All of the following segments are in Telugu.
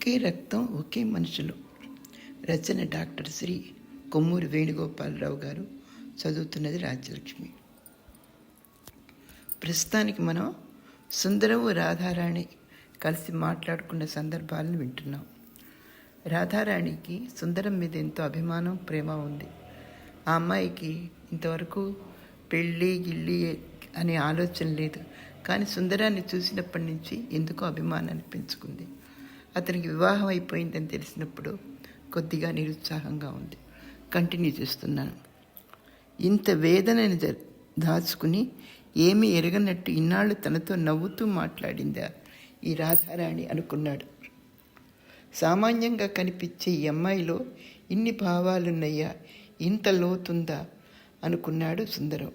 ఒకే రక్తం ఒకే మనుషులు. రచన డాక్టర్ శ్రీ కొమ్మూరి వేణుగోపాలరావు గారు. చదువుతున్నది రాజ్యలక్ష్మి. ప్రస్తుతానికి మనం సుందరము రాధారాణి కలిసి మాట్లాడుకున్న సందర్భాలను వింటున్నాం. రాధారాణికి సుందరం మీద ఎంతో అభిమానం, ప్రేమ ఉంది. ఆ అమ్మాయికి ఇంతవరకు పెళ్ళి గిళ్ళి అనే ఆలోచన లేదు. కానీ సుందరాన్ని చూసినప్పటి నుంచి ఎందుకో అభిమానాన్ని పెంచుకుంది. అతనికి వివాహం అయిపోయిందని తెలిసినప్పుడు కొద్దిగా నిరుత్సాహంగా ఉంది. కంటిన్యూ చేస్తున్నాను. ఇంత వేదనని దాచుకుని ఏమీ ఎరగనట్టు ఇన్నాళ్ళు తనతో నవ్వుతూ మాట్లాడిందా ఈ రాధారాణి అనుకున్నాడు. సామాన్యంగా కనిపించే ఈ అమ్మాయిలో ఇన్ని భావాలున్నాయా, ఇంత లోతుందా అనుకున్నాడు సుందరం.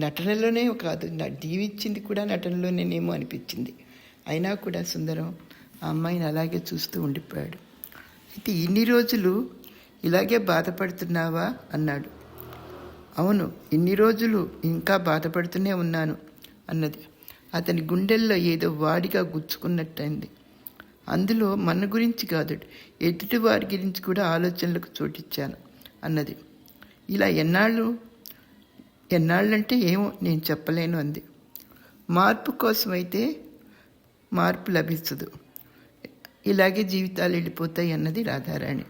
నటనలోనే కాదు, జీవించింది కూడా నటనలోనేనేమో అనిపించింది. అయినా కూడా సుందరం ఆ అమ్మాయిని అలాగే చూస్తూ ఉండిపోయాడు. అయితే ఇన్ని రోజులు ఇలాగే బాధపడుతున్నావా అన్నాడు. అవును, ఇన్ని రోజులు ఇంకా బాధపడుతూనే ఉన్నాను అన్నది. అతని గుండెల్లో ఏదో వాడిగా గుచ్చుకున్నట్టయింది. అందులో మన గురించి కాదు, ఎదుటి వారి గురించి కూడా ఆలోచనలకు చోటిచ్చాను అన్నది. ఇలా ఎన్నాళ్ళంటే ఏమో నేను చెప్పలేను అంది. మార్పు కోసమైతే మార్పు లభించదు, ఇలాగే జీవితాలు వెళ్ళిపోతాయి అన్నది రాధారాణి.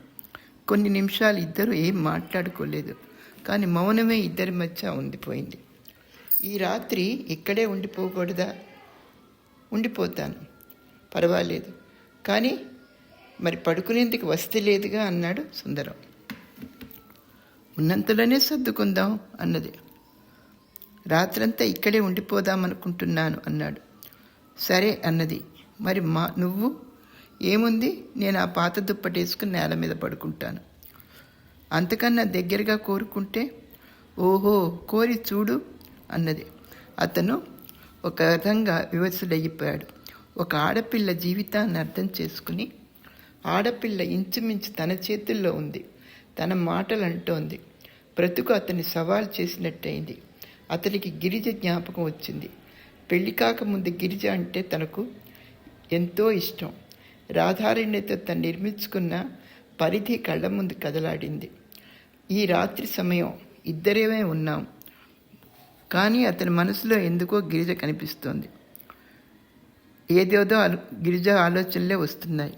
కొన్ని నిమిషాలు ఇద్దరు ఏం మాట్లాడుకోలేదు. కానీ మౌనమే ఇద్దరి మధ్య ఉండిపోయింది. ఈ రాత్రి ఇక్కడే ఉండిపోకూడదా? ఉండిపోతాను, పర్వాలేదు, కానీ మరి పడుకునేందుకు వస్తే లేదుగా అన్నాడు సుందరం. ఉన్నంతలోనే సర్దుకుందాం అన్నది. రాత్రంతా ఇక్కడే ఉండిపోదామనుకుంటున్నాను అన్నాడు. సరే అన్నది. మరి నువ్వు? ఏముంది, నేను ఆ పాత దుప్పటేసుకుని నేల మీద పడుకుంటాను. అంతకన్నా దగ్గరగా కోరుకుంటే? ఓహో, కోరి చూడు అన్నది. అతను ఒక విధంగా వివసుడైపోయాడు. ఒక ఆడపిల్ల జీవితాన్ని అర్థం చేసుకుని, ఆడపిల్ల ఇంచుమించు తన చేతుల్లో ఉంది, తన మాటలు అంటోంది. బ్రతుకు అతన్ని సవాల్ చేసినట్టయింది. అతనికి గిరిజ జ్ఞాపకం వచ్చింది. పెళ్లి కాకముందు గిరిజ అంటే తనకు ఎంతో ఇష్టం. రాధారణ్యతో తను నిర్మించుకున్న పరిధి కళ్ళ ముందు కదలాడింది. ఈ రాత్రి సమయం ఇద్దరేమే ఉన్నాం, కానీ అతని మనసులో ఎందుకో గిరిజ కనిపిస్తోంది. ఏదేదో గిరిజ ఆలోచనలే వస్తున్నాయి.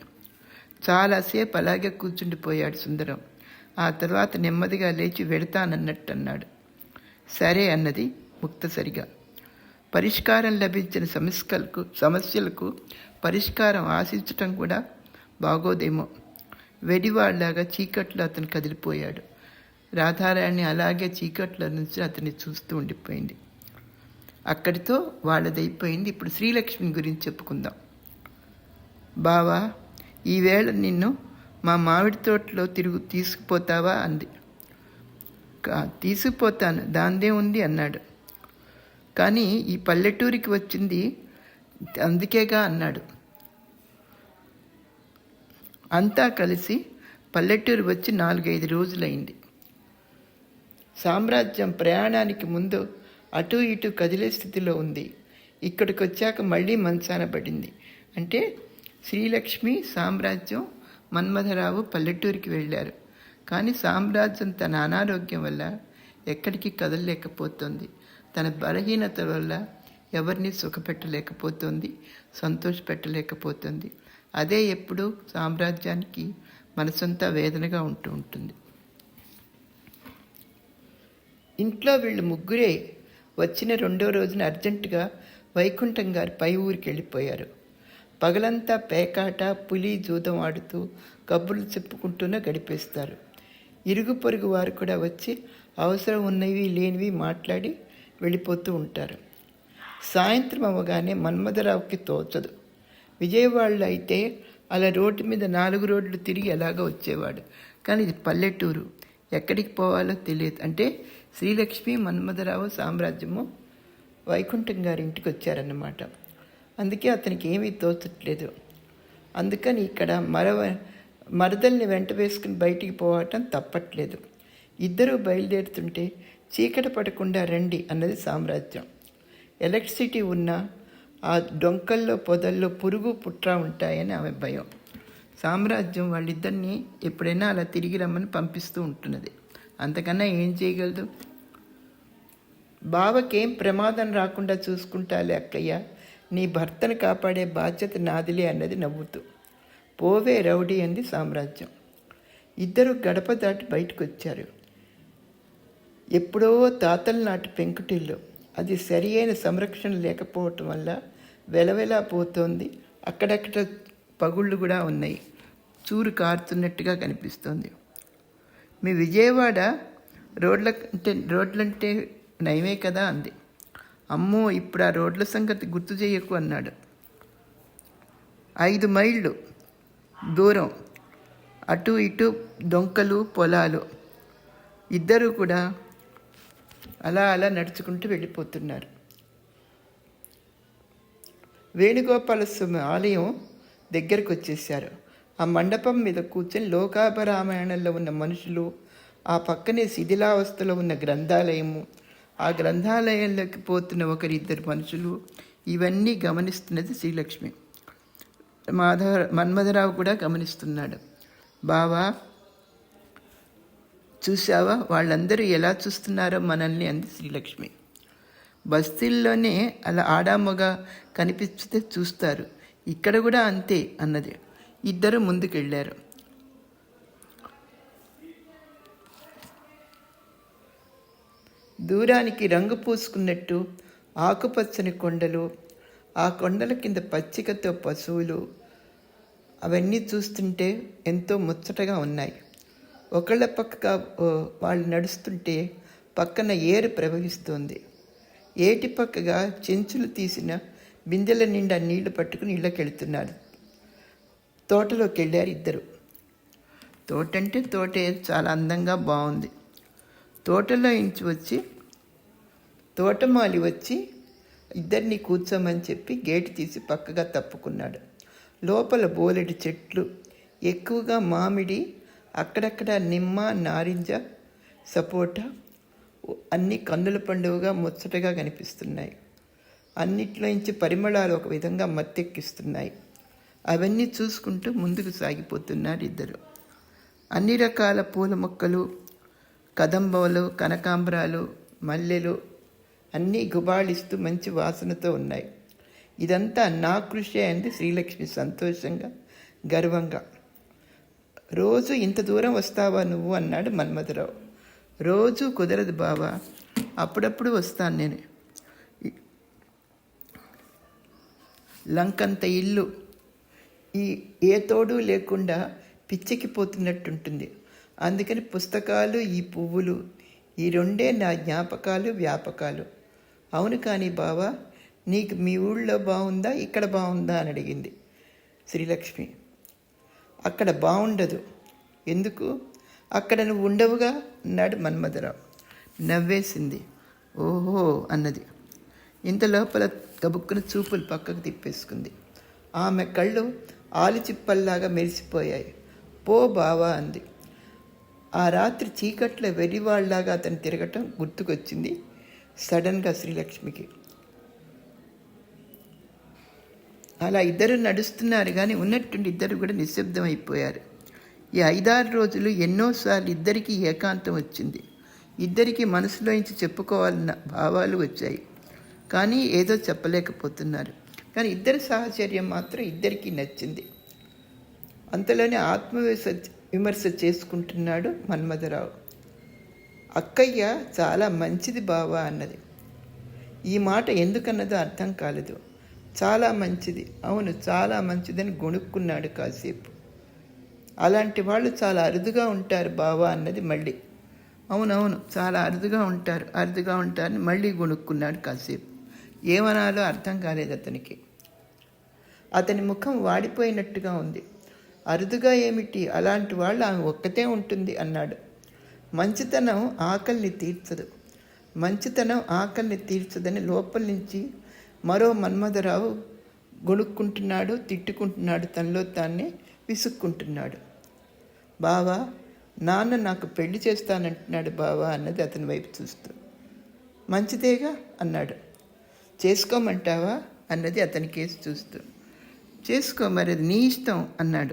చాలాసేపు అలాగే కూర్చుండిపోయాడు సుందరం. ఆ తర్వాత నెమ్మదిగా లేచి వెడతానన్నట్టు అన్నాడు. సరే అన్నది ముక్తసరిగా. పరిష్కారం లభించిన సమస్యలకు పరిష్కారం ఆశించటం కూడా బాగోదేమో. వెడివాళ్లాగా చీకట్లో అతను కదిలిపోయాడు. రాధారాణి అలాగే చీకట్లో నుంచి అతన్ని చూస్తూ ఉండిపోయింది. అక్కడితో వాళ్ళదైపోయింది. ఇప్పుడు శ్రీలక్ష్మి గురించి చెప్పుకుందాం. బావా, ఈవేళ నిన్ను మా మామిడి తోటలో తీసుకుపోతావా అంది. తీసుకుపోతాను, దాందే ఉంది అన్నాడు. కానీ ఈ పల్లెటూరికి వచ్చింది అందుకేగా అన్నాడు. అంతా కలిసి పల్లెటూరు వచ్చి 4-5 రోజులైంది. సామ్రాజ్యం ప్రయాణానికి ముందు అటు ఇటు కదిలే స్థితిలో ఉంది. ఇక్కడికి వచ్చాక మళ్ళీ మంచాన పడింది. అంటే శ్రీలక్ష్మి, సామ్రాజ్యం, మన్మథరావు పల్లెటూరికి వెళ్ళారు. కానీ సామ్రాజ్యం తన అనారోగ్యం వల్ల ఎక్కడికి కదలలేకపోతుంది. తన బలహీనత వల్ల ఎవరిని సుఖపెట్టలేకపోతుంది, సంతోషపెట్టలేకపోతుంది. అదే ఎప్పుడు సామ్రాజ్యానికి మనసంతా వేదనగా ఉంటుంది. ఇంట్లో వీళ్ళు ముగ్గురే వచ్చిన 2వ రోజున అర్జెంటుగా వైకుంఠం గారి పై ఊరికి వెళ్ళిపోయారు. పగలంతా పేకాట, పులి జూదం ఆడుతూ కబుర్లు చెప్పుకుంటూనే గడిపేస్తారు. ఇరుగు పొరుగు వారు కూడా వచ్చి అవసరం ఉన్నవి లేనివి మాట్లాడి వెళ్ళిపోతూ ఉంటారు. సాయంత్రం అవ్వగానే మన్మథరావుకి తోచదు. విజయవాడలో అయితే అలా రోడ్డు మీద 4 రోడ్లు తిరిగి ఎలాగో వచ్చేవాడు. కానీ ఇది పల్లెటూరు, ఎక్కడికి పోవాలో తెలియదు. అంటే శ్రీలక్ష్మి, మన్మథరావు, సామ్రాజ్యము వైకుంఠం గారి ఇంటికి వచ్చారన్నమాట. అందుకే అతనికి ఏమీ తోచట్లేదు. అందుకని ఇక్కడ మరదల్ని వెంట వేసుకుని బయటికి పోవటం తప్పట్లేదు. ఇద్దరూ బయలుదేరుతుంటే చీకటి పడకుండా రండి అన్నది సామ్రాజ్యం. ఎలక్ట్రిసిటీ ఉన్న ఆ డొంకల్లో పొదల్లో పురుగు పుట్ర ఉంటాయని ఆమె భయం. సామ్రాజ్యం వాళ్ళిద్దరినీ ఎప్పుడైనా అలా తిరిగి రమ్మని పంపిస్తూ ఉంటున్నది. అంతకన్నా ఏం చేయగలదు? బావకేం ప్రమాదం రాకుండా చూసుకుంటాలే అక్కయ్య, నీ భర్తను కాపాడే బాధ్యత నాదిలే అన్నది నవ్వుతూ. పోవే రౌడీ అంది సామ్రాజ్యం. ఇద్దరు గడప దాటి బయటకు వచ్చారు. ఎప్పుడో తాతల నాటి పెంకుటిల్లు. అది సరి అయిన సంరక్షణ లేకపోవటం వల్ల వెలవెలా పోతోంది. అక్కడక్కడ పగుళ్ళు కూడా ఉన్నాయి. చూరు కారుతున్నట్టుగా కనిపిస్తోంది. మీ విజయవాడ రోడ్లంటే నయమే కదా అంది. అమ్మో, ఇప్పుడు ఆ రోడ్ల సంగతి గుర్తు చేయకు అన్నాడు. 5 మైళ్ళు దూరం, అటు ఇటు డొంకలు పొలాలు. ఇద్దరూ కూడా అలా అలా నడుచుకుంటూ వెళ్ళిపోతున్నారు. వేణుగోపాల స్వామి ఆలయం దగ్గరకు వచ్చేసారు. ఆ మండపం మీద కూర్చొని లోకాభిరామాయణంలో ఉన్న మనుషులు, ఆ పక్కనే శిథిలావస్థలో ఉన్న గ్రంథాలయము, ఆ గ్రంథాలయంలోకి పోతున్న ఒకరిద్దరు మనుషులు, ఇవన్నీ గమనిస్తున్నది శ్రీలక్ష్మి. మన్మథరావు కూడా గమనిస్తున్నాడు. బావా, చూసావా వాళ్ళందరూ ఎలా చూస్తున్నారో మనల్ని అంది శ్రీలక్ష్మి. బస్తీల్లోనే అలా ఆడామగా కనిపిస్తే చూస్తారు, ఇక్కడ కూడా అంతే అన్నది. ఇద్దరు ముందుకెళ్ళారు. దూరానికి రంగు పూసుకున్నట్టు ఆకుపచ్చని కొండలు, ఆ కొండల కింద పచ్చికతో పశువులు, అవన్నీ చూస్తుంటే ఎంతో ముచ్చటగా ఉన్నాయి. ఒకళ్ళ పక్కగా వాళ్ళు నడుస్తుంటే పక్కన ఏరు ప్రవహిస్తోంది. ఏటి పక్కగా చెంచులు తీసిన బిందెల నిండా నీళ్లు పట్టుకుని ఇళ్ళకెళ్తున్నారు. తోటలోకి వెళ్ళారు ఇద్దరు. తోటంటే తోటే, చాలా అందంగా బాగుంది. తోటలో ఇంచి వచ్చి తోటమాలి వచ్చి ఇద్దరిని కూర్చోమని చెప్పి గేటు తీసి పక్కగా తప్పుకున్నాడు. లోపల బోలెడు చెట్లు, ఎక్కువగా మామిడి, అక్కడక్కడ నిమ్మ, నారింజ, సపోటా, అన్నీ కన్నుల పండుగగా ముచ్చటగా కనిపిస్తున్నాయి. అన్నిట్లోంచి పరిమళాలు ఒక విధంగా మత్తెక్కిస్తున్నాయి. అవన్నీ చూసుకుంటూ ముందుకు సాగిపోతున్నారు ఇద్దరు. అన్ని రకాల పూల మొక్కలు, కదంబలు, కనకాంబరాలు, మల్లెలు అన్నీ గుబాళిస్తూ మంచి వాసనతో ఉన్నాయి. ఇదంతా నా కృషి అంది శ్రీలక్ష్మి సంతోషంగా, గర్వంగా. రోజు ఇంత దూరం వస్తావా నువ్వు అన్నాడు మన్మథరావు. రోజు కుదరదు బావా, అప్పుడప్పుడు వస్తాను నేను. లంకంత ఇల్లు, ఏ తోడు లేకుండా పిచ్చెక్కిపోతున్నట్టుంటుంది. అందుకని పుస్తకాలు, ఈ పువ్వులు, ఈ రెండే నా జ్ఞాపకాలు, వ్యాపకాలు. అవును కానీ బావా, నీకు మీ ఊళ్ళో బాగుందా, ఇక్కడ బాగుందా అని అడిగింది శ్రీలక్ష్మి. అక్కడ బాగుండదు. ఎందుకు? అక్కడ నువ్వు ఉండవుగా అన్నాడు మన్మథరావు. నవ్వేసింది. ఓహో అన్నది. ఇంత లోపల గబుక్కున చూపులు పక్కకు తిప్పేసుకుంది. ఆమె కళ్ళు ఆలుచిప్పల్లాగా మెరిసిపోయాయి. పో బావా అంది. ఆ రాత్రి చీకట్లో వెర్రివాళ్లాగా అతను తిరగటం గుర్తుకొచ్చింది సడన్గా శ్రీలక్ష్మికి. అలా ఇద్దరు నడుస్తున్నారు కానీ ఉన్నట్టుండి ఇద్దరు కూడా నిశ్శబ్దం అయిపోయారు. ఈ 5-6 రోజులు ఎన్నోసార్లు ఇద్దరికీ ఏకాంతం వచ్చింది. ఇద్దరికీ మనసులోంచి చెప్పుకోవాలన్న భావాలు వచ్చాయి, కానీ ఏదో చెప్పలేకపోతున్నారు. కానీ ఇద్దరి సాహచర్యం మాత్రం ఇద్దరికీ నచ్చింది. అంతలోనే విమర్శ చేసుకుంటున్నాడు మన్మథరావు. అక్కయ్య చాలా మంచిది బావా అన్నది. ఈ మాట ఎందుకన్నదో అర్థం కాలేదు. చాలా మంచిది, అవును చాలా మంచిదని గొణుక్కున్నాడు కాసేపు. అలాంటి వాళ్ళు చాలా అరుదుగా ఉంటారు బావా అన్నది మళ్ళీ. అవునవును, చాలా అరుదుగా ఉంటారని మళ్ళీ గొణుక్కున్నాడు కాసేపు. ఏమనాలో అర్థం కాలేదు అతనికి. అతని ముఖం వాడిపోయినట్టుగా ఉంది. అరుదుగా ఏమిటి, అలాంటి వాళ్ళు ఆమె ఒక్కతే ఉంటుంది అన్నాడు. మంచితనం ఆకలిని తీర్చదని లోపల నుంచి మరో మన్మథరావు గొణుక్కుంటున్నాడు, తిట్టుకుంటున్నాడు, తనలో తానే విసుక్కుంటున్నాడు. బావా, నాన్న నాకు పెళ్లి చేస్తానంటున్నాడు బావా అన్నది అతని వైపు చూస్తూ. మంచిదేగా అన్నాడు. చేసుకోమంటావా అన్నది అతని కేసు చూస్తూ. చేసుకో, మరి అది నీ ఇష్టం అన్నాడు.